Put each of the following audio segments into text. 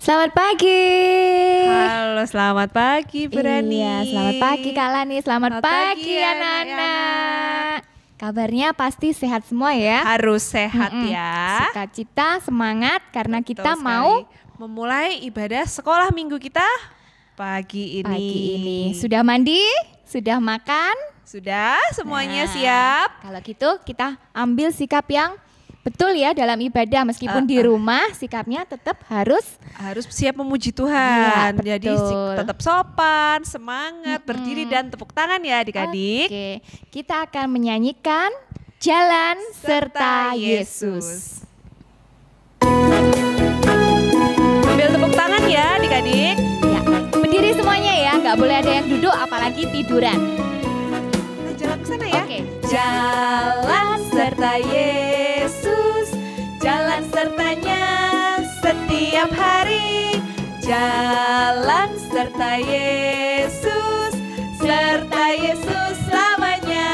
Selamat pagi. Halo, selamat pagi Berani. Iya, selamat pagi Kak Lani. Selamat pagi anak-anak. anak-anak. Kabarnya pasti sehat semua ya. Harus sehat ya. Sukacita, semangat karena Betul kita sekali. mau memulai ibadah sekolah minggu kita pagi ini. Sudah mandi? Sudah makan? Sudah semuanya Nah, siap? Kalau gitu kita ambil sikap yang betul ya dalam ibadah. Meskipun di rumah sikapnya tetap harus siap memuji Tuhan. Iya, Jadi betul. tetap sopan, semangat, berdiri dan tepuk tangan ya adik-adik. Oke, kita akan menyanyikan Jalan Serta Yesus. Ambil tepuk tangan ya adik-adik. Ya, berdiri semuanya ya, nggak boleh ada yang duduk apalagi tiduran. Kita jalan ke sana ya. Oke. Jalan serta Yesus, jalan sertanya setiap hari. Jalan serta Yesus selamanya.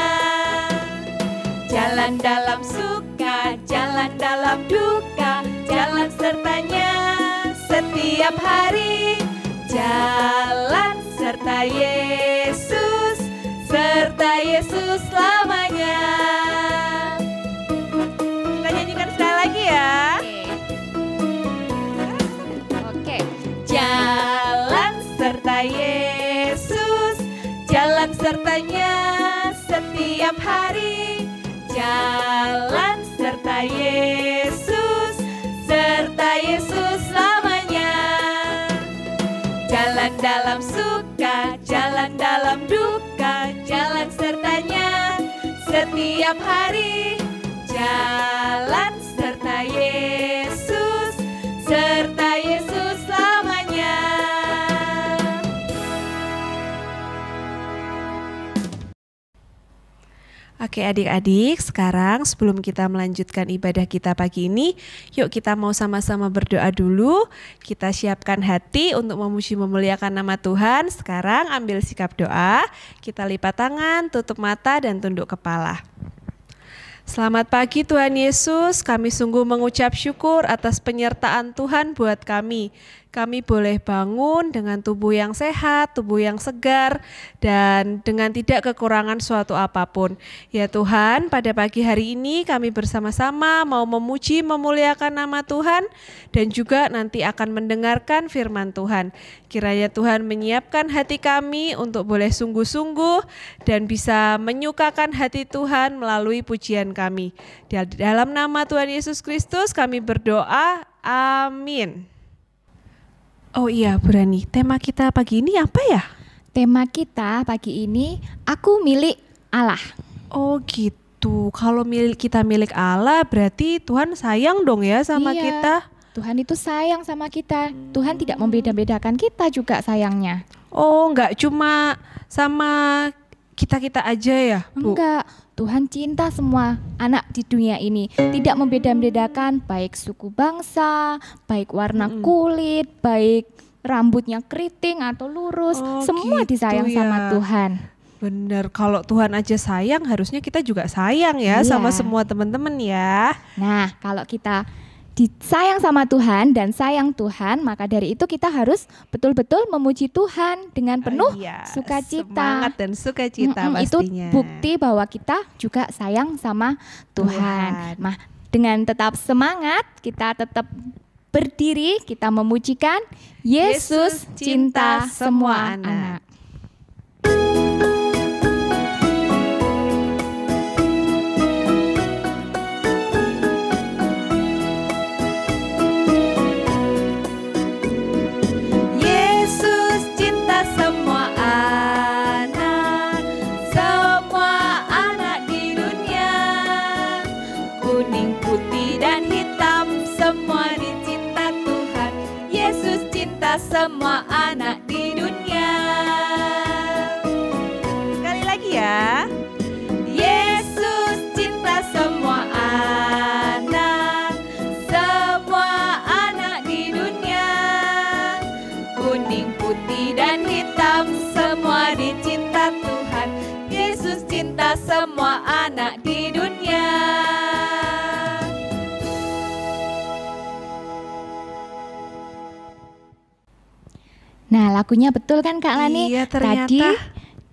Jalan dalam suka, jalan dalam duka, jalan sertanya setiap hari. Jalan serta Yesus selamanya. Kita nyanyikan sekali lagi ya. Oke. Jalan serta Yesus, jalan sertanya setiap hari. Jalan serta Yesus selamanya. Jalan dalam suka, jalan dalam duka, jalan sertanya setiap hari. Jalan serta Yesus selamanya. Oke adik-adik, sekarang sebelum kita melanjutkan ibadah kita pagi ini, yuk kita mau sama-sama berdoa dulu. Kita siapkan hati untuk memuji memuliakan nama Tuhan. Sekarang ambil sikap doa, kita lipat tangan, tutup mata dan tunduk kepala. Selamat pagi Tuhan Yesus, kami sungguh mengucap syukur atas penyertaan Tuhan buat kami. Kami boleh bangun dengan tubuh yang sehat, tubuh yang segar, dan dengan tidak kekurangan suatu apapun. Ya Tuhan, pada pagi hari ini kami bersama-sama mau memuji, memuliakan nama Tuhan, dan juga nanti akan mendengarkan firman Tuhan. Kiranya Tuhan menyiapkan hati kami untuk boleh sungguh-sungguh dan bisa menyukakan hati Tuhan melalui pujian kami. Di dalam nama Tuhan Yesus Kristus kami berdoa, amin. Oh iya Berani, tema kita pagi ini apa ya? Tema kita pagi ini, aku milik Allah. Oh gitu, kalau kita milik Allah berarti Tuhan sayang dong ya sama Iya, kita. Tuhan itu sayang sama kita. Tuhan tidak membeda-bedakan, kita juga sayangnya. Oh nggak cuma sama kita-kita aja ya Bu? Enggak, Tuhan cinta semua anak di dunia ini. Tidak membeda-bedakan baik suku bangsa, baik warna kulit, baik rambutnya keriting atau lurus. Oh, semua gitu disayang ya. sama Tuhan. Bener, kalau Tuhan aja sayang harusnya kita juga sayang ya Iya. sama semua teman-teman ya. Nah, kalau kita disayang sama Tuhan dan sayang Tuhan, maka dari itu kita harus betul-betul memuji Tuhan dengan penuh Iya, sukacita. semangat dan sukacita Itu pastinya. bukti bahwa kita juga sayang sama Tuhan. Nah, dengan tetap semangat, kita tetap berdiri, kita memujikan Yesus cinta semua anak. Yesus cinta semua anak di dunia. Kuning, putih dan hitam semua dicinta Tuhan. Yesus cinta semua anak di dunia. Sekali lagi ya. Yesus cinta semua anak di dunia. Kuning, putih dan hitam semua dicinta Tuhan. Yesus cinta semua anak di dunia. Nah, lagunya betul kan Kak Lani? Iya, ternyata. Tadi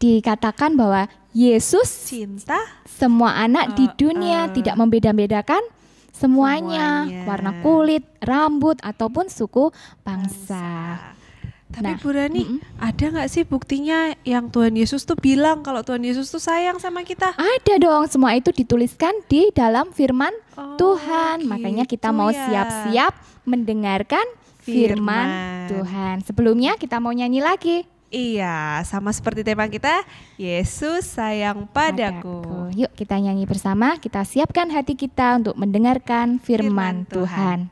dikatakan bahwa Yesus Cinta semua anak di dunia, tidak membeda-bedakan semuanya, warna kulit, rambut, ataupun suku bangsa. Tapi Nah, Bu Rani, ada nggak sih buktinya yang Tuhan Yesus tuh bilang kalau Tuhan Yesus tuh sayang sama kita? Ada dong, semua itu dituliskan di dalam firman Tuhan. Makanya kita mau ya. siap-siap mendengarkan firman Tuhan. Sebelumnya kita mau nyanyi lagi. Iya, sama seperti tema kita, Yesus sayang padaku. Yuk kita nyanyi bersama, kita siapkan hati kita untuk mendengarkan firman Tuhan.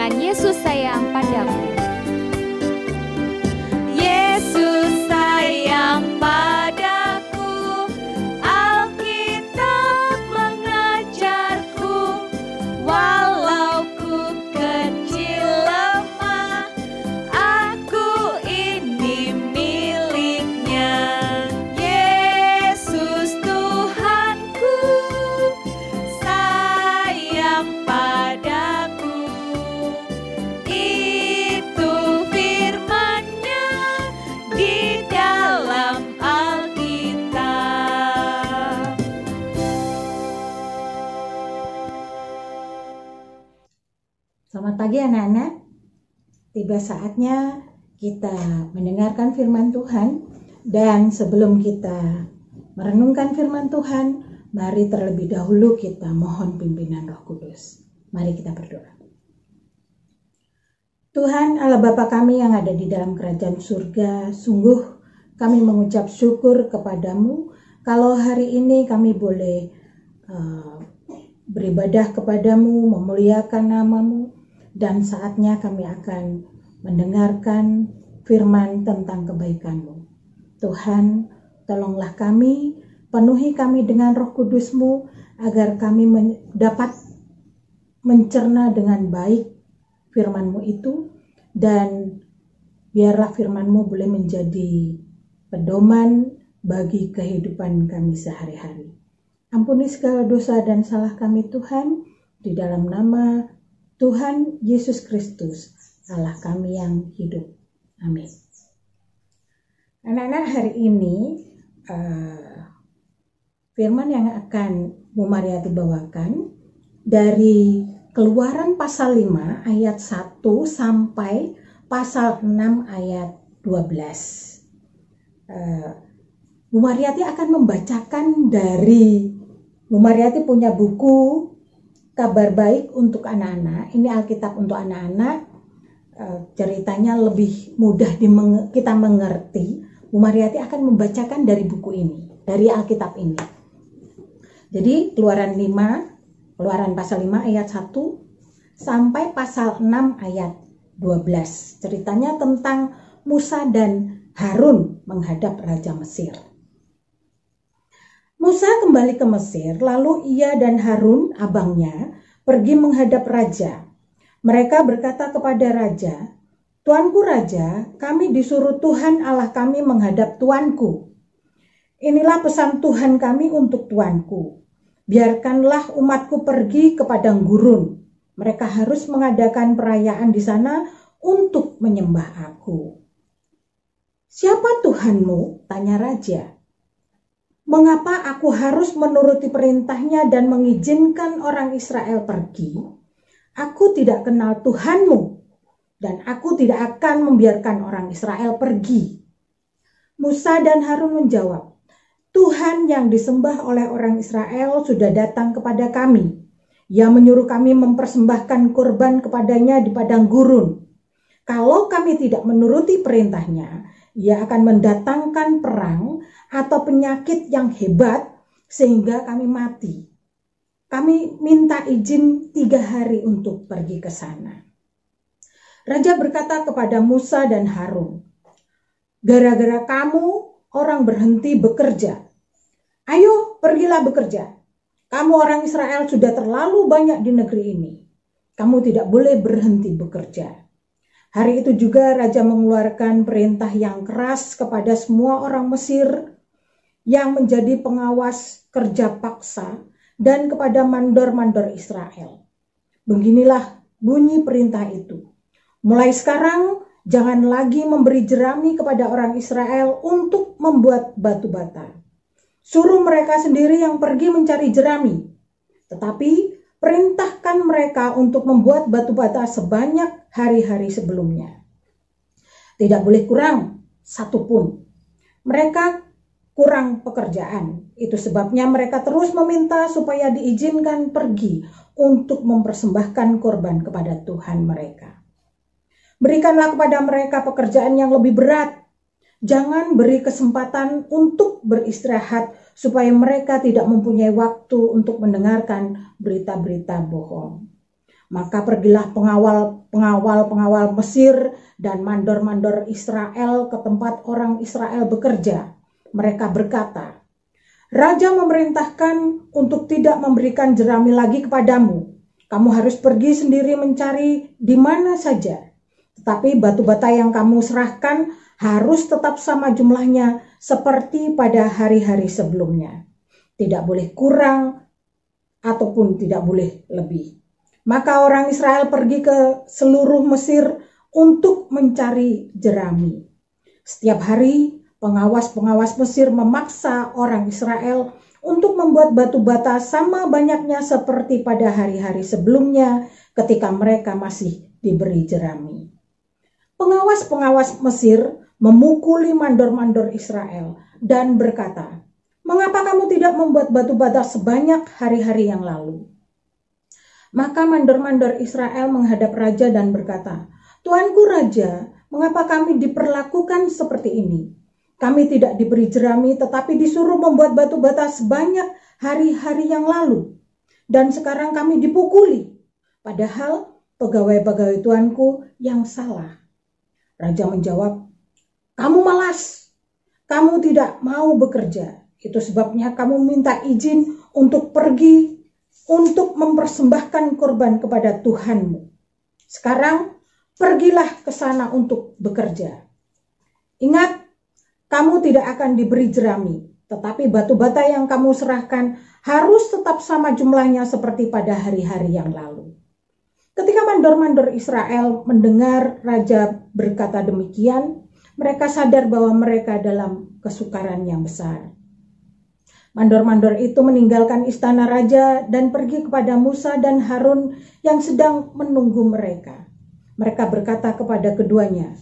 Yesus sayang padaku. Yesus sayang padaku, Alkitab mengajarku, walau ku kecil lemah, aku ini miliknya. Yesus Tuhanku, sayang padaku. Itu firman-Nya di dalam Alkitab. Selamat pagi anak-anak. Tiba saatnya kita mendengarkan firman Tuhan. Dan sebelum kita merenungkan firman Tuhan, mari terlebih dahulu kita mohon pimpinan Roh Kudus. Mari kita berdoa. Tuhan Allah Bapa kami yang ada di dalam kerajaan surga, sungguh kami mengucap syukur kepadamu kalau hari ini kami boleh beribadah kepadamu, memuliakan namamu, dan saatnya kami akan mendengarkan firman tentang kebaikanmu. Tuhan, tolonglah kami, penuhi kami dengan Roh Kudus-Mu agar kami dapat mencerna dengan baik firman-Mu itu, dan biarlah firman-Mu boleh menjadi pedoman bagi kehidupan kami sehari-hari. Ampuni segala dosa dan salah kami Tuhan, di dalam nama Tuhan Yesus Kristus, Allah kami yang hidup. Amin. Anak-anak, hari ini firman yang akan Bu Mariati bawakan dari Keluaran pasal 5 ayat 1 sampai pasal 6 ayat 12. Bu Mariati akan membacakan dari, Bu Mariati punya buku Kabar Baik untuk Anak-anak. Ini Alkitab untuk anak-anak. Ceritanya lebih mudah kita mengerti. Bu Mariati akan membacakan dari buku ini, dari Alkitab ini. Jadi Keluaran pasal 5 ayat 1 sampai pasal 6 ayat 12. Ceritanya tentang Musa dan Harun menghadap Raja Mesir. Musa kembali ke Mesir, lalu ia dan Harun, abangnya, pergi menghadap Raja. Mereka berkata kepada Raja, "Tuanku Raja, kami disuruh Tuhan Allah kami menghadap Tuanku. Inilah pesan Tuhan kami untuk Tuanku. Biarkanlah umatku pergi ke padang gurun. Mereka harus mengadakan perayaan di sana untuk menyembah aku." "Siapa Tuhanmu?" tanya Raja. "Mengapa aku harus menuruti perintahnya dan mengizinkan orang Israel pergi? Aku tidak kenal Tuhanmu, dan aku tidak akan membiarkan orang Israel pergi." Musa dan Harun menjawab, "Tuhan yang disembah oleh orang Israel sudah datang kepada kami. Ia menyuruh kami mempersembahkan korban kepadanya di padang gurun. Kalau kami tidak menuruti perintahnya, ia akan mendatangkan perang atau penyakit yang hebat sehingga kami mati. Kami minta izin 3 hari untuk pergi ke sana. Raja berkata kepada Musa dan Harun, gara-gara kamu orang berhenti bekerja. Ayo pergilah bekerja. Kamu orang Israel sudah terlalu banyak di negeri ini. Kamu tidak boleh berhenti bekerja. Hari itu juga raja mengeluarkan perintah yang keras kepada semua orang Mesir yang menjadi pengawas kerja paksa dan kepada mandor-mandor Israel. Beginilah bunyi perintah itu. Mulai sekarang jangan lagi memberi jerami kepada orang Israel untuk membuat batu bata. Suruh mereka sendiri yang pergi mencari jerami. Tetapi perintahkan mereka untuk membuat batu bata sebanyak hari-hari sebelumnya. Tidak boleh kurang satupun. Mereka kurang pekerjaan. Itu sebabnya mereka terus meminta supaya diizinkan pergi untuk mempersembahkan korban kepada Tuhan mereka. Berikanlah kepada mereka pekerjaan yang lebih berat. Jangan beri kesempatan untuk beristirahat supaya mereka tidak mempunyai waktu untuk mendengarkan berita-berita bohong. Maka pergilah pengawal Mesir dan mandor-mandor Israel ke tempat orang Israel bekerja. Mereka berkata, Raja memerintahkan untuk tidak memberikan jerami lagi kepadamu. Kamu harus pergi sendiri mencari di mana saja. Tetapi batu bata yang kamu serahkan harus tetap sama jumlahnya seperti pada hari-hari sebelumnya. Tidak boleh kurang ataupun tidak boleh lebih. Maka orang Israel pergi ke seluruh Mesir untuk mencari jerami. Setiap hari pengawas-pengawas Mesir memaksa orang Israel untuk membuat batu bata sama banyaknya seperti pada hari-hari sebelumnya ketika mereka masih diberi jerami. Pengawas-pengawas Mesir memukuli mandor-mandor Israel dan berkata, "Mengapa kamu tidak membuat batu bata sebanyak hari-hari yang lalu?" Maka mandor-mandor Israel menghadap raja dan berkata, "Tuanku raja, mengapa kami diperlakukan seperti ini? Kami tidak diberi jerami tetapi disuruh membuat batu bata sebanyak hari-hari yang lalu. Dan sekarang kami dipukuli, padahal pegawai-pegawai tuanku yang salah." Raja menjawab, "Kamu malas, kamu tidak mau bekerja. Itu sebabnya kamu minta izin untuk pergi untuk mempersembahkan korban kepada Tuhanmu. Sekarang pergilah ke sana untuk bekerja. Ingat, kamu tidak akan diberi jerami, tetapi batu bata yang kamu serahkan harus tetap sama jumlahnya seperti pada hari-hari yang lalu." Ketika mandor-mandor Israel mendengar raja berkata demikian, mereka sadar bahwa mereka dalam kesukaran yang besar. Mandor-mandor itu meninggalkan istana raja dan pergi kepada Musa dan Harun yang sedang menunggu mereka. Mereka berkata kepada keduanya,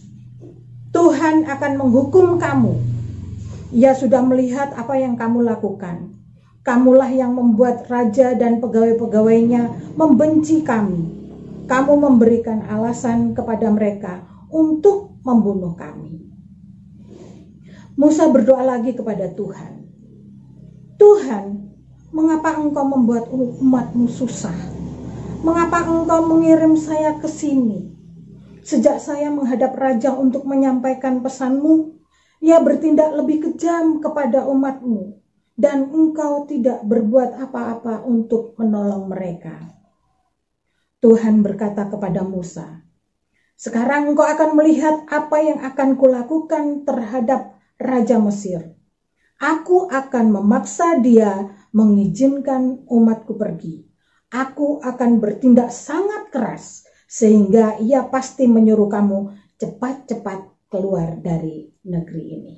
"Tuhan akan menghukum kamu. Ia sudah melihat apa yang kamu lakukan. Kamulah yang membuat raja dan pegawai-pegawainya membenci kami. Kamu memberikan alasan kepada mereka untuk membunuh kami." Musa berdoa lagi kepada Tuhan. "Tuhan, mengapa engkau membuat umatmu susah? Mengapa engkau mengirim saya ke sini? Sejak saya menghadap raja untuk menyampaikan pesanmu, ia bertindak lebih kejam kepada umatmu, dan engkau tidak berbuat apa-apa untuk menolong mereka." Tuhan berkata kepada Musa, "Sekarang engkau akan melihat apa yang akan kulakukan terhadap Raja Mesir. Aku akan memaksa dia mengizinkan umatku pergi. Aku akan bertindak sangat keras sehingga ia pasti menyuruh kamu cepat-cepat keluar dari negeri ini."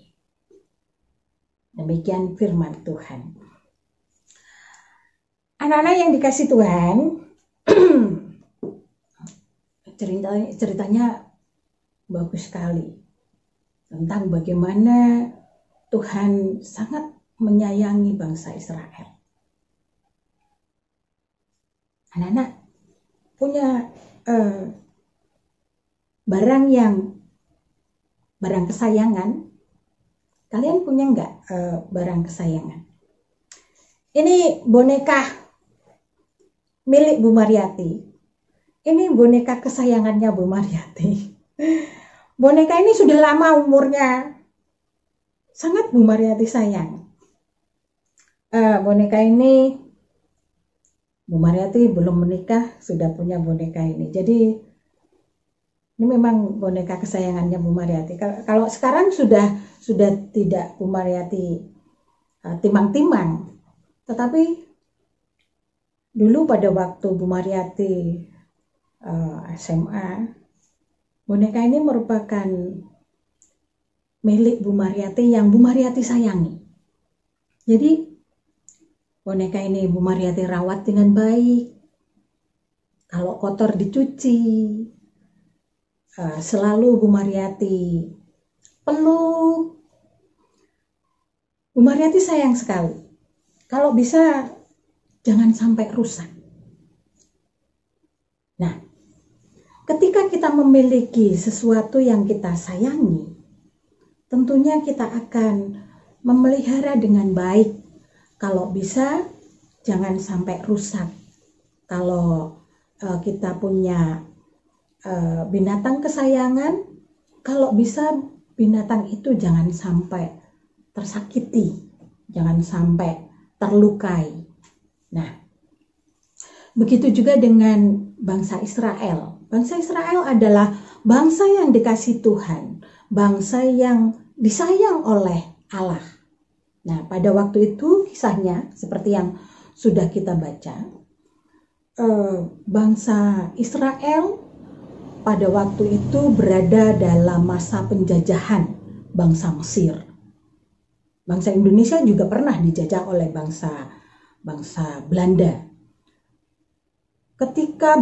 Demikian firman Tuhan. Anak-anak yang dikasih Tuhan, ceritanya bagus sekali tentang bagaimana Tuhan sangat menyayangi bangsa Israel. Anak-anak punya barang kesayangan. Kalian punya nggak barang kesayangan? Ini boneka milik Bu Mariati. Ini boneka kesayangannya Bu Mariati. Boneka ini sudah lama umurnya, sangat Bu Mariati sayang. Boneka ini Bu Mariati belum menikah sudah punya boneka ini. Jadi ini memang boneka kesayangannya Bu Mariati. Kalau sekarang sudah tidak Bu Mariati timang-timang, tetapi dulu pada waktu Bu Mariati SMA, boneka ini merupakan milik Bu Mariati yang Bu Mariati sayangi. Jadi boneka ini Bu Mariati rawat dengan baik. Kalau kotor dicuci, selalu Bu Mariati peluk. Bu Mariati sayang sekali. Kalau bisa jangan sampai rusak. Nah, ketika kita memiliki sesuatu yang kita sayangi, tentunya kita akan memelihara dengan baik. Kalau bisa jangan sampai rusak. Kalau kita punya binatang kesayangan, kalau bisa binatang itu jangan sampai tersakiti, jangan sampai terlukai. Nah, begitu juga dengan bangsa Israel. Bangsa Israel adalah bangsa yang dikasihi Tuhan, bangsa yang disayang oleh Allah. Nah, pada waktu itu kisahnya seperti yang sudah kita baca, bangsa Israel pada waktu itu berada dalam masa penjajahan bangsa Mesir. Bangsa Indonesia juga pernah dijajah oleh bangsa Belanda. Ketika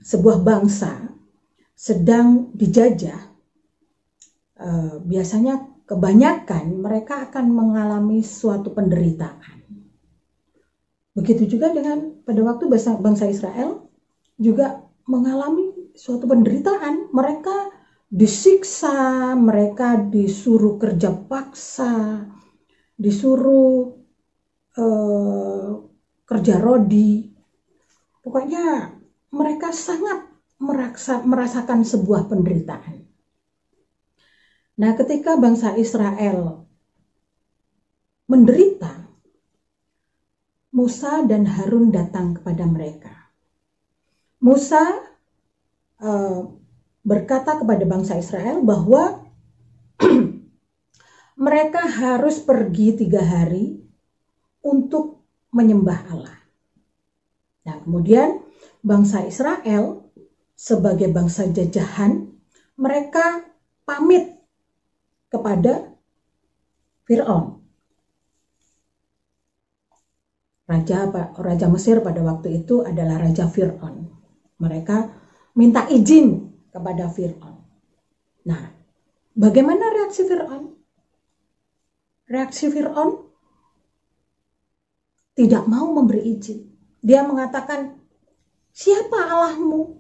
sebuah bangsa sedang dijajah, biasanya kebanyakan mereka akan mengalami suatu penderitaan. Begitu juga dengan pada waktu bangsa Israel juga mengalami suatu penderitaan. Mereka disiksa, mereka disuruh kerja paksa, disuruh kerja rodi. Pokoknya mereka sangat merasakan sebuah penderitaan. Nah, ketika bangsa Israel menderita, Musa dan Harun datang kepada mereka. Musa berkata kepada bangsa Israel bahwa mereka harus pergi 3 hari untuk menyembah Allah. Nah, kemudian bangsa Israel sebagai bangsa jajahan, mereka pamit kepada Fir'aun. Raja Mesir pada waktu itu adalah Raja Fir'aun. Mereka minta izin kepada Fir'aun. Nah, bagaimana reaksi Fir'aun? Reaksi Fir'aun tidak mau memberi izin. Dia mengatakan, siapa Allahmu?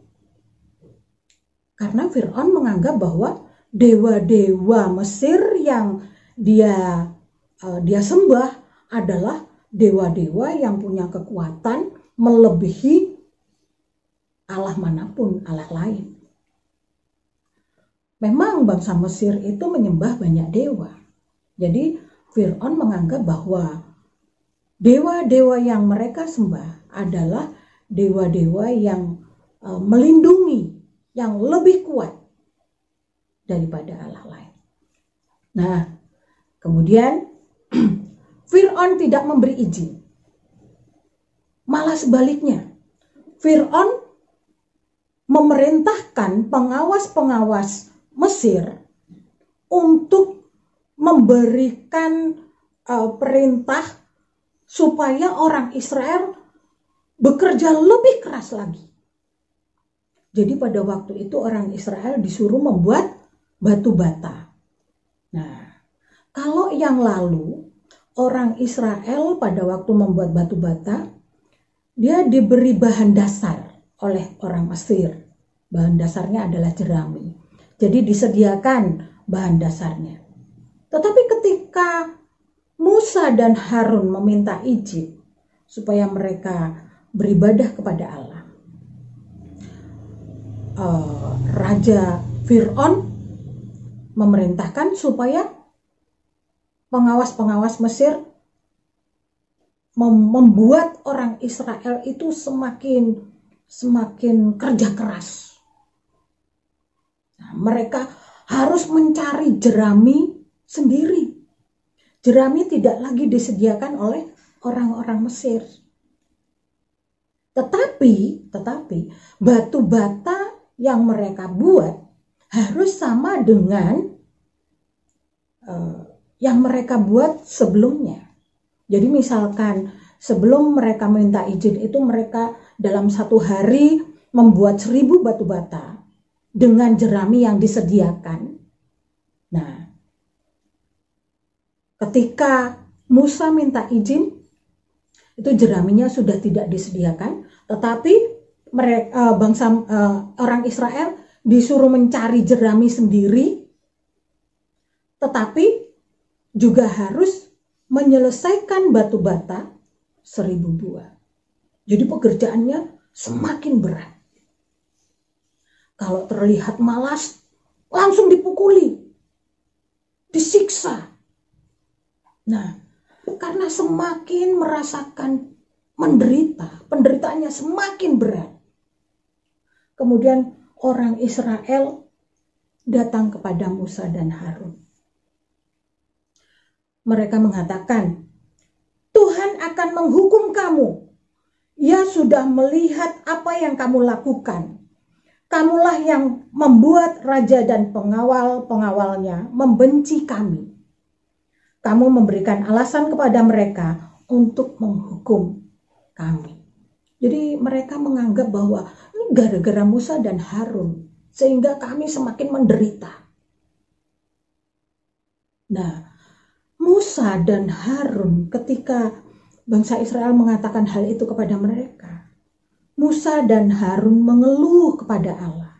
Karena Fir'aun menganggap bahwa dewa-dewa Mesir yang dia sembah adalah dewa-dewa yang punya kekuatan melebihi Allah manapun, Allah lain. Memang bangsa Mesir itu menyembah banyak dewa. Jadi Fir'aun menganggap bahwa dewa-dewa yang mereka sembah adalah dewa-dewa yang melindungi, yang lebih kuat daripada Allah lain. Nah, kemudian Fir'aun tidak memberi izin. Malah sebaliknya, Fir'aun memerintahkan pengawas-pengawas Mesir untuk memberikan perintah supaya orang Israel bekerja lebih keras lagi. Jadi pada waktu itu orang Israel disuruh membuat batu bata. Nah, kalau yang lalu orang Israel pada waktu membuat batu bata, dia diberi bahan dasar oleh orang Mesir. Bahan dasarnya adalah jerami. Jadi disediakan bahan dasarnya. Tetapi ketika Musa dan Harun meminta izin supaya mereka beribadah kepada Allah, Raja Fir'aun memerintahkan supaya pengawas-pengawas Mesir membuat orang Israel itu semakin kerja keras. Nah, mereka harus mencari jerami sendiri. Jerami tidak lagi disediakan oleh orang-orang Mesir. Tetapi batu bata yang mereka buat harus sama dengan yang mereka buat sebelumnya. Jadi misalkan sebelum mereka minta izin itu mereka dalam satu hari membuat 1000 batu bata dengan jerami yang disediakan. Nah, ketika Musa minta izin, itu jeraminya sudah tidak disediakan, tetapi mereka orang Israel disuruh mencari jerami sendiri, tetapi juga harus menyelesaikan batu bata 1000 buah. Jadi pekerjaannya semakin berat. Kalau terlihat malas, langsung dipukuli, disiksa. Nah, karena semakin merasakan menderita, penderitaannya semakin berat. Kemudian orang Israel datang kepada Musa dan Harun. Mereka mengatakan, Tuhan akan menghukum kamu. Ia sudah melihat apa yang kamu lakukan. Kamulah yang membuat raja dan pengawal-pengawalnya membenci kami. Kamu memberikan alasan kepada mereka untuk menghukum kami. Jadi mereka menganggap bahwa ini gara-gara Musa dan Harun, sehingga kami semakin menderita. Nah, Musa dan Harun ketika bangsa Israel mengatakan hal itu kepada mereka, Musa dan Harun mengeluh kepada Allah.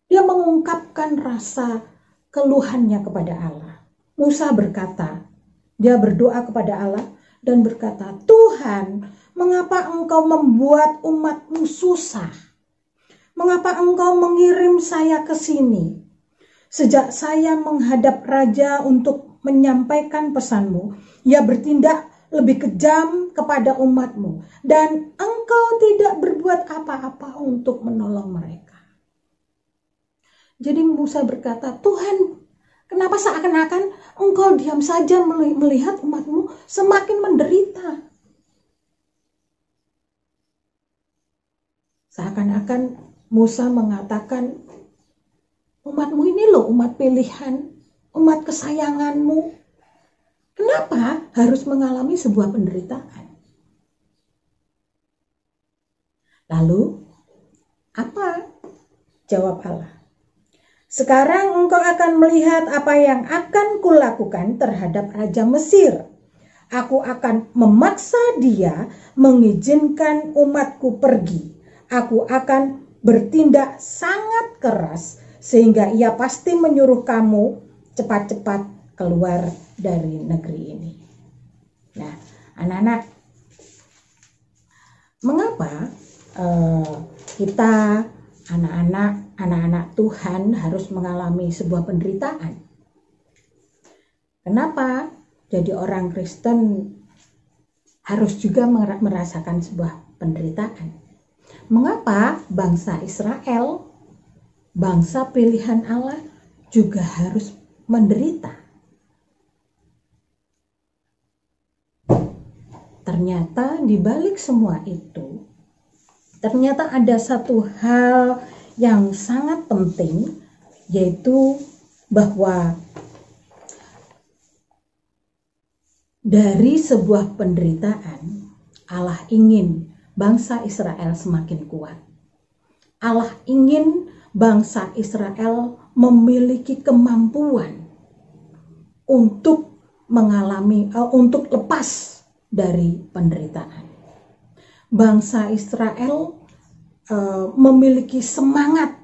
Dia mengungkapkan rasa keluhannya kepada Allah. Musa berkata, dia berdoa kepada Allah dan berkata, Tuhan, mengapa engkau membuat umatmu susah? Mengapa engkau mengirim saya ke sini? Sejak saya menghadap raja untuk menyampaikan pesanmu, ia bertindak lebih kejam kepada umatmu, dan engkau tidak berbuat apa-apa untuk menolong mereka. Jadi Musa berkata, Tuhan, kenapa seakan-akan engkau diam saja melihat umatmu semakin menderita? Seakan-akan Musa mengatakan, umatmu ini loh umat pilihan, umat kesayanganmu. Kenapa harus mengalami sebuah penderitaan? Lalu, apa jawab Allah? Sekarang engkau akan melihat apa yang akan kulakukan terhadap Raja Mesir. Aku akan memaksa dia mengizinkan umatku pergi. Aku akan bertindak sangat keras sehingga ia pasti menyuruh kamu cepat-cepat keluar dari negeri ini. Nah, anak-anak, mengapa kita anak-anak Tuhan harus mengalami sebuah penderitaan? Kenapa jadi orang Kristen harus juga merasakan sebuah penderitaan? Mengapa bangsa Israel, bangsa pilihan Allah, juga harus menderita? Ternyata di balik semua itu, ternyata ada satu hal yang sangat penting, yaitu bahwa dari sebuah penderitaan, Allah ingin bangsa Israel semakin kuat. Allah ingin bangsa Israel memiliki kemampuan untuk lepas dari penderitaan. bangsa Israel memiliki semangat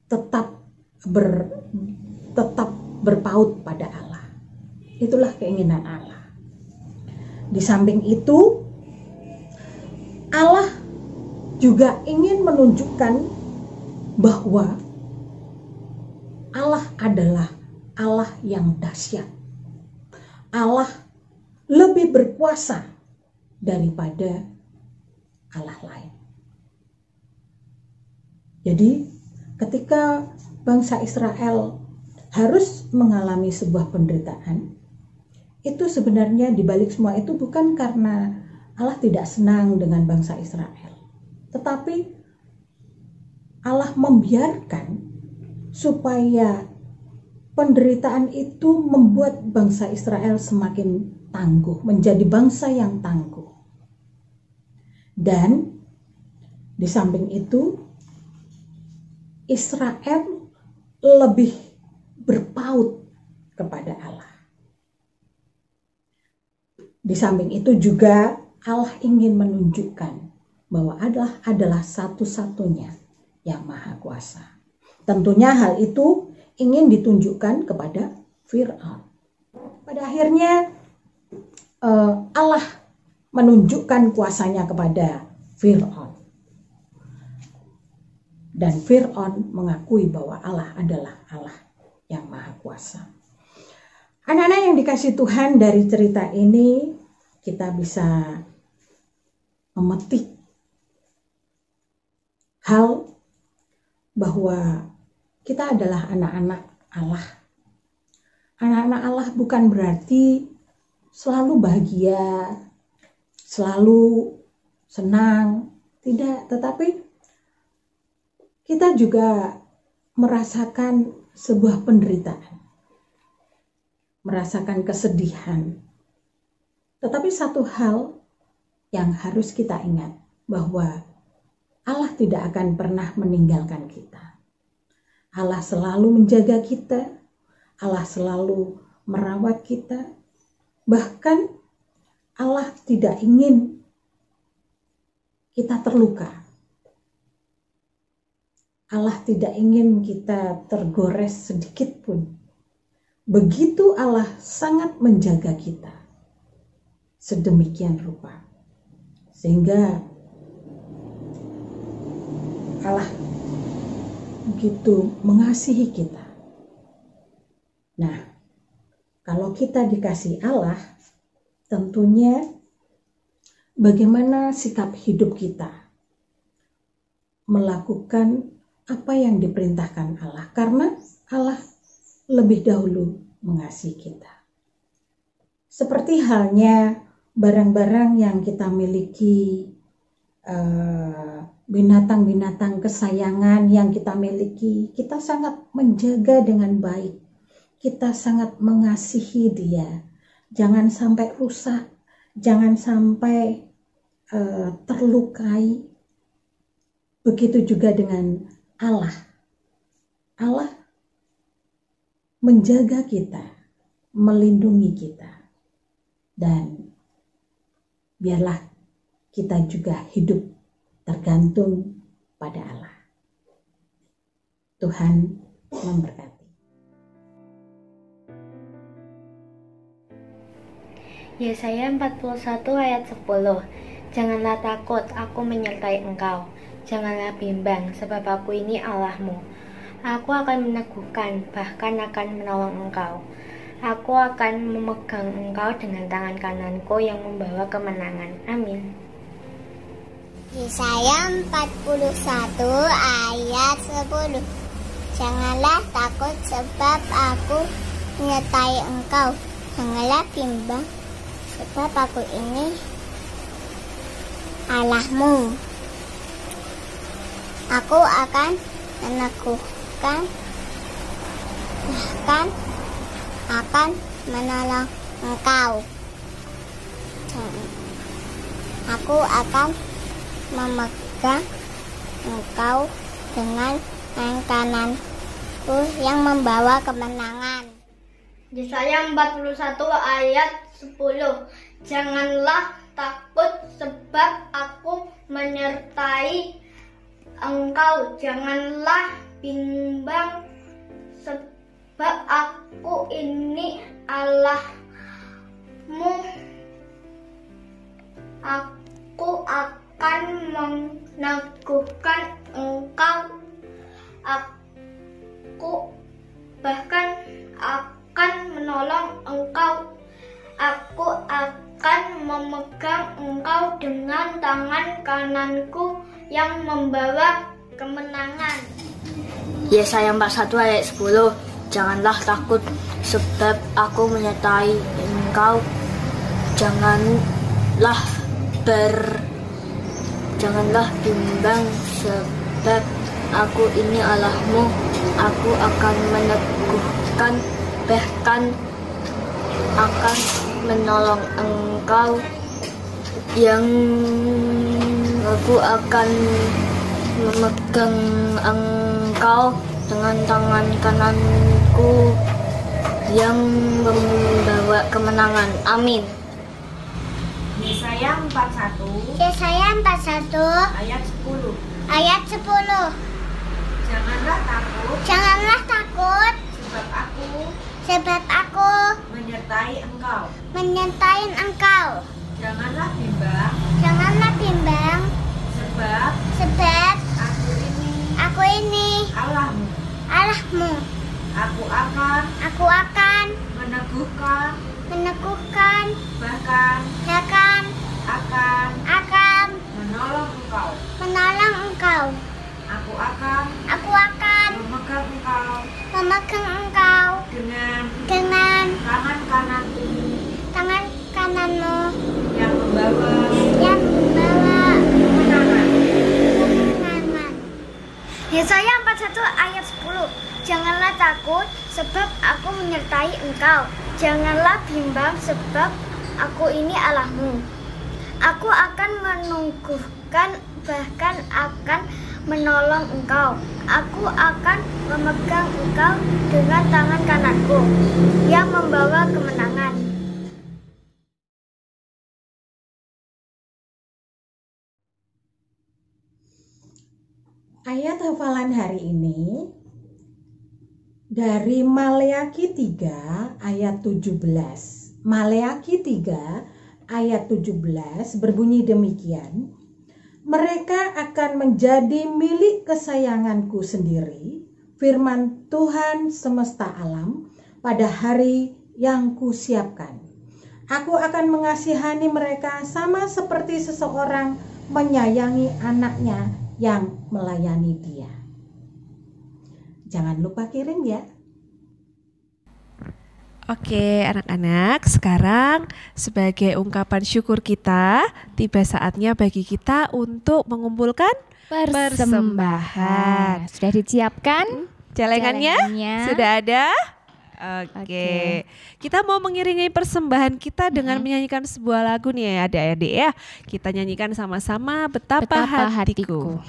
tetap berpaut pada Allah. Itulah keinginan Allah. Di samping itu, Allah juga ingin menunjukkan bahwa Allah adalah Allah yang dahsyat. Allah lebih berkuasa daripada Allah lain. Jadi, ketika bangsa Israel harus mengalami sebuah penderitaan, itu sebenarnya dibalik semua itu bukan karena Allah tidak senang dengan bangsa Israel, tetapi Allah membiarkan supaya penderitaan itu membuat bangsa Israel semakin tangguh, menjadi bangsa yang tangguh. Dan di samping itu, Israel lebih berpaut kepada Allah. Di samping itu juga Allah ingin menunjukkan bahwa Allah adalah satu-satunya yang maha kuasa. Tentunya hal itu ingin ditunjukkan kepada Fir'aun. Pada akhirnya Allah menunjukkan kuasanya kepada Fir'aun. Dan Fir'aun mengakui bahwa Allah adalah Allah yang maha kuasa. Anak-anak yang dikasih Tuhan, dari cerita ini kita bisa memetik hal bahwa kita adalah anak-anak Allah. Anak-anak Allah bukan berarti selalu bahagia, selalu senang, tidak, tetapi kita juga merasakan sebuah penderitaan, merasakan kesedihan. Tetapi satu hal yang harus kita ingat, bahwa Allah tidak akan pernah meninggalkan kita. Allah selalu menjaga kita, Allah selalu merawat kita. Bahkan Allah tidak ingin kita terluka. Allah tidak ingin kita tergores sedikit pun. Begitu Allah sangat menjaga kita, sedemikian rupa, sehingga Allah begitu mengasihi kita. Nah, kalau kita dikasih Allah, tentunya bagaimana sikap hidup kita melakukan apa yang diperintahkan Allah, karena Allah lebih dahulu mengasihi kita. Seperti halnya barang-barang yang kita miliki, binatang-binatang kesayangan yang kita miliki, kita sangat menjaga dengan baik, kita sangat mengasihi dia, jangan sampai rusak, jangan sampai terlukai. Begitu juga dengan Allah. Allah menjaga kita, melindungi kita, dan biarlah kita juga hidup tergantung pada Allah. Tuhan memberkati. Yesaya 41 ayat 10. Janganlah takut, aku menyertai engkau. Janganlah bimbang, sebab aku ini Allahmu. Aku akan meneguhkan, bahkan akan menolong engkau. Aku akan memegang engkau dengan tangan kananku yang membawa kemenangan. Amin. Yesaya 41 ayat 10. Janganlah takut, sebab aku menyertai engkau. Janganlah bimbang, sebab aku ini Allahmu. Aku akan meneguhkan, bahkan akan menolong engkau. Aku akan memegang engkau dengan tangan kananku yang membawa kemenangan. Yesaya 41 ayat 10. Janganlah takut sebab aku menyertai engkau. Janganlah bimbang sebab aku ini Allahmu. Aku akan meneguhkan engkau. Aku bahkan akan menolong engkau. Aku akan memegang engkau dengan tangan kananku yang membawa kemenangan. Yesaya 41 ayat 10. Janganlah takut sebab aku menyertai engkau. Janganlah bimbang sebab aku ini Allahmu. Aku akan meneguhkan, bahkan akan menolong engkau. Aku akan memegang engkau dengan tangan kananku yang membawa kemenangan. Amin. Yesaya 41 Yesaya 41 ayat 10. ayat 10. Janganlah takut sebab aku menyertai engkau. Janganlah bimbang sebab aku ini Allahmu. Aku akan meneguhkan, bahkan akan menolong engkau. Aku akan memegang engkau dengan tangan kananmu yang membawa kemenangan. Yesaya 41 ayat 10. Janganlah takut sebab aku menyertai engkau. Janganlah bimbang sebab aku ini Allahmu. Aku akan meneguhkan, bahkan akan menolong engkau. Aku akan memegang engkau dengan tangan kananku yang membawa kemenangan. Ayat hafalan hari ini dari Maleakhi 3 ayat 17. Maleakhi 3 ayat 17 berbunyi demikian. Mereka akan menjadi milik kesayanganku sendiri, firman Tuhan semesta alam, pada hari yang kusiapkan. Aku akan mengasihani mereka sama seperti seseorang menyayangi anaknya yang melayani dia. Jangan lupa kirim ya. Oke anak-anak, sekarang sebagai ungkapan syukur kita, tiba saatnya bagi kita untuk mengumpulkan persembahan. Sudah disiapkan? Celengannya sudah ada? Oke. Oke. Kita mau mengiringi persembahan kita dengan menyanyikan sebuah lagu nih ya adik-adik ya. Kita nyanyikan sama-sama Betapa Hatiku.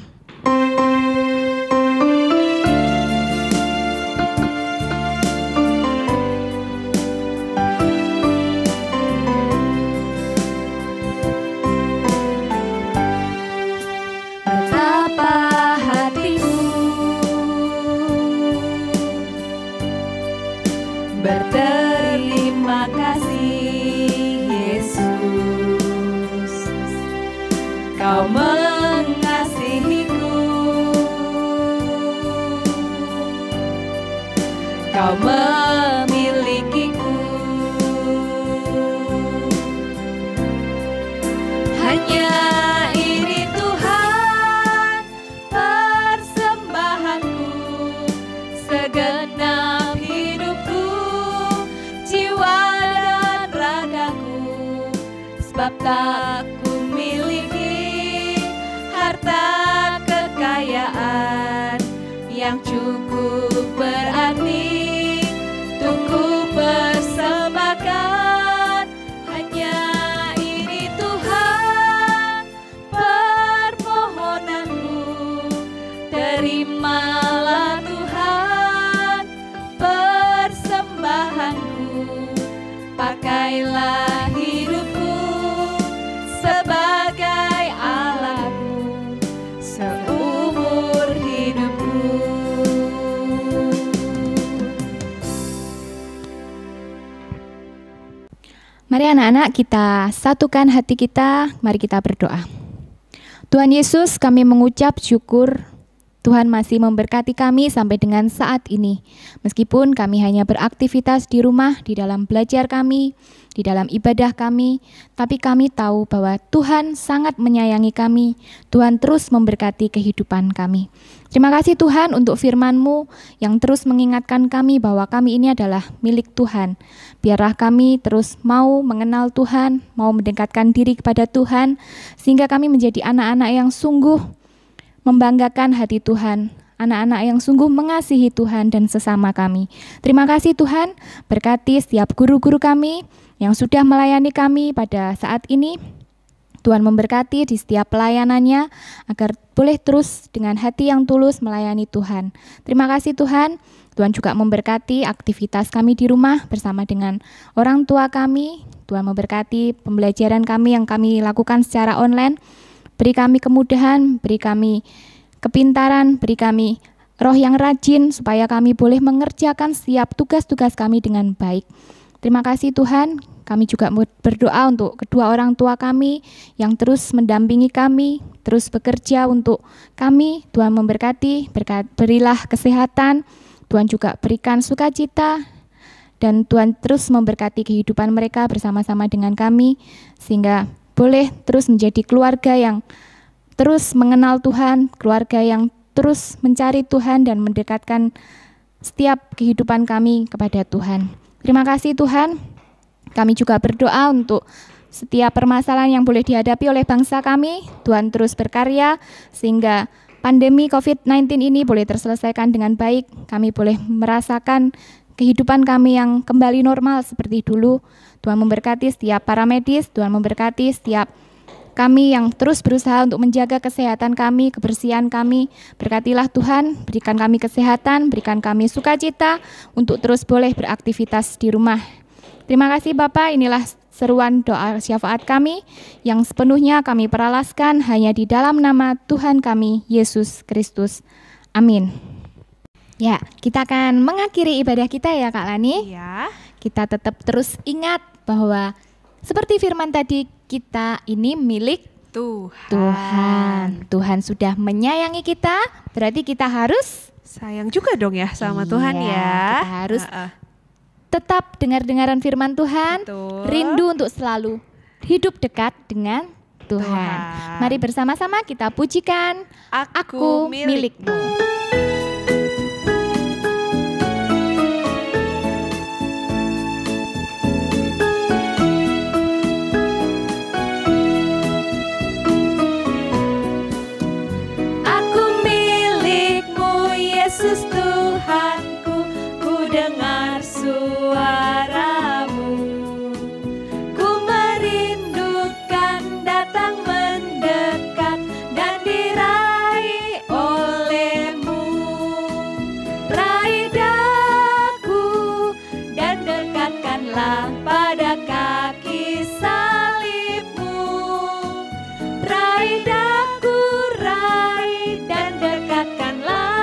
Berterima kasih Yesus, Kau mengasihiku, Kau memilikiku. Hanya ini Tuhan persembahanku, segenap hidupku, jiwa dan ragaku, sebab tak ku miliki harta kekayaan yang cukup berarti untuk ku persembahkan. Hanya ini Tuhan permohonanku, terimalah Tuhan persembahanku. Mari anak-anak kita satukan hati kita, mari kita berdoa. Tuhan Yesus, kami mengucap syukur Tuhan masih memberkati kami sampai dengan saat ini. Meskipun kami hanya beraktivitas di rumah, di dalam belajar kami, di dalam ibadah kami, tapi kami tahu bahwa Tuhan sangat menyayangi kami. Tuhan terus memberkati kehidupan kami. Terima kasih Tuhan untuk firman-Mu yang terus mengingatkan kami bahwa kami ini adalah milik Tuhan. Biarlah kami terus mau mengenal Tuhan, mau mendekatkan diri kepada Tuhan, sehingga kami menjadi anak-anak yang sungguh membanggakan hati Tuhan, anak-anak yang sungguh mengasihi Tuhan dan sesama kami. Terima kasih Tuhan, berkati setiap guru-guru kami yang sudah melayani kami pada saat ini. Tuhan memberkati di setiap pelayanannya agar boleh terus dengan hati yang tulus melayani Tuhan. Terima kasih Tuhan. Tuhan juga memberkati aktivitas kami di rumah bersama dengan orang tua kami. Tuhan memberkati pembelajaran kami yang kami lakukan secara online. Beri kami kemudahan, beri kami kepintaran, beri kami roh yang rajin supaya kami boleh mengerjakan setiap tugas-tugas kami dengan baik. Terima kasih Tuhan, kami juga berdoa untuk kedua orang tua kami yang terus mendampingi kami, terus bekerja untuk kami. Tuhan memberkati, berilah kesehatan, Tuhan juga berikan sukacita, dan Tuhan terus memberkati kehidupan mereka bersama-sama dengan kami, sehingga boleh terus menjadi keluarga yang terus mengenal Tuhan, keluarga yang terus mencari Tuhan dan mendekatkan setiap kehidupan kami kepada Tuhan. Terima kasih Tuhan. Kami juga berdoa untuk setiap permasalahan yang boleh dihadapi oleh bangsa kami. Tuhan terus berkarya sehingga pandemi COVID-19 ini boleh terselesaikan dengan baik. Kami boleh merasakan kehidupan kami yang kembali normal seperti dulu. Tuhan memberkati setiap para medis, Tuhan memberkati setiap kami yang terus berusaha untuk menjaga kesehatan kami, kebersihan kami. Berkatilah Tuhan, berikan kami kesehatan, berikan kami sukacita untuk terus boleh beraktivitas di rumah. Terima kasih Bapak, inilah seruan doa syafaat kami yang sepenuhnya kami peralaskan hanya di dalam nama Tuhan kami, Yesus Kristus. Amin. Ya, kita akan mengakhiri ibadah kita ya Kak Lani. Iya. Kita tetap terus ingat bahwa seperti firman tadi, kita ini milik Tuhan. Tuhan sudah menyayangi kita, berarti kita harus sayang juga dong ya sama Tuhan ya. Kita harus tetap dengar-dengaran firman Tuhan, Betul. rindu untuk selalu hidup dekat dengan Tuhan. Mari bersama-sama kita pujikan Aku Milikmu. Yesus Tuhanku, ku dengar suaramu. Ku merindukan datang mendekat dan diraih olehmu. Raih daku dan dekatkanlah pada kaki salibmu. Raih daku, raih dan dekatkanlah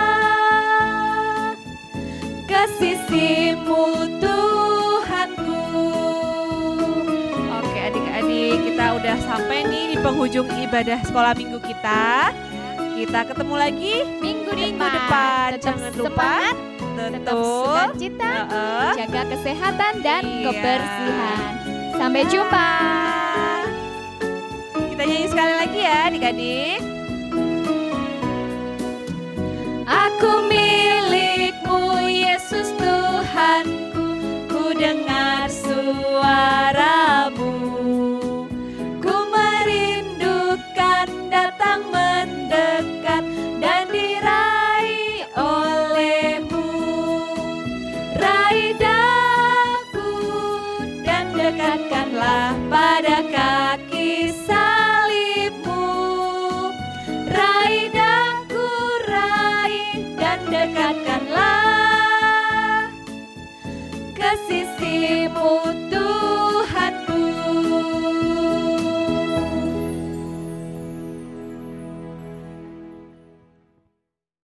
sisimu Tuhanku. Oke adik-adik, kita udah sampai nih di penghujung ibadah sekolah minggu kita. Kita ketemu lagi minggu depan. Jangan lupa tetap sukacita, jaga kesehatan dan kebersihan. Sampai jumpa. Kita nyanyi sekali lagi ya adik-adik. Aku milikmu Yesus Tuhanku, ku dengar suaramu. Ku merindukan datang mendekat dan diraih olehmu. Raih daku dan dekatkanlah pada kaki salibmu. Raih daku, raih dan dekatkanlah ke sisimu